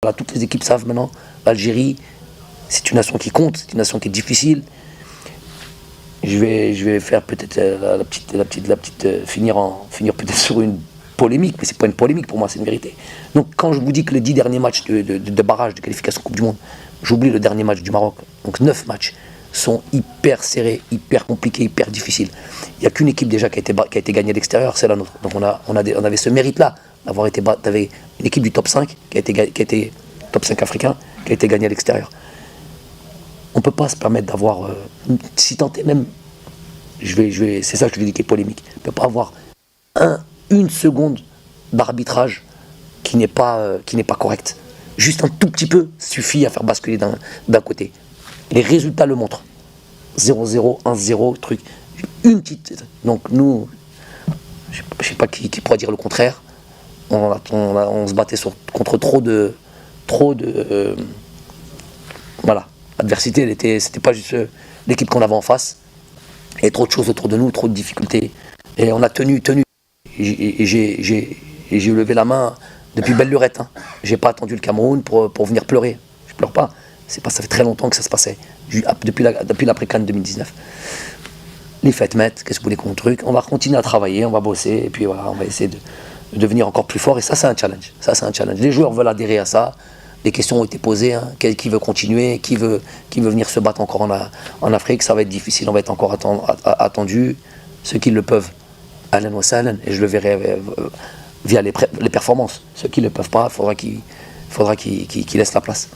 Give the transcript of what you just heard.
Voilà, toutes les équipes savent maintenant, l'Algérie, c'est une nation qui compte, c'est une nation qui est difficile. Je vais faire peut-être finir peut-être sur une polémique, mais c'est pas une polémique pour moi, c'est une vérité. Donc quand je vous dis que les 10 derniers matchs de barrage de qualification Coupe du Monde, j'oublie le dernier match du Maroc, donc 9 matchs sont hyper serrés, hyper compliqués, hyper difficiles. Il n'y a qu'une équipe déjà qui a été gagnée à l'extérieur, c'est la nôtre. Donc on avait ce mérite-là d'avoir été une équipe du top 5 qui a été top 5 africain, qui a été gagnée à l'extérieur. On ne peut pas se permettre d'avoir, si tant est même, c'est ça que je lui dis qui est polémique, on ne peut pas avoir une seconde d'arbitrage qui n'est pas correct. Juste un tout petit peu suffit à faire basculer d'un côté. Les résultats le montrent. 0-0, 1-0, truc. Une petite. Donc nous, je ne sais pas qui pourra dire le contraire. On se battait contre trop de voilà. L'adversité, c'était pas juste l'équipe qu'on avait en face. Il y avait trop de choses autour de nous, trop de difficultés. Et on a tenu. Et j'ai levé la main depuis belle lurette. Hein. J'ai pas attendu le Cameroun pour venir pleurer. Je pleure pas. Ça fait très longtemps que ça se passait. Depuis l'après-CAN 2019. Les fêtes mettent, qu'est-ce que vous voulez qu'on truc. On va continuer à travailler, on va bosser, et puis voilà, on va essayer de devenir encore plus fort. Et ça, c'est un challenge. Les joueurs veulent adhérer à ça. Les questions ont été posées, hein. Qui veut continuer, qui veut venir se battre encore en Afrique, ça va être difficile, on va être encore attendu. Ceux qui le peuvent, Ahlan wa sahlan, et je le verrai via les performances. Ceux qui ne le peuvent pas, il faudra qu'ils laissent la place.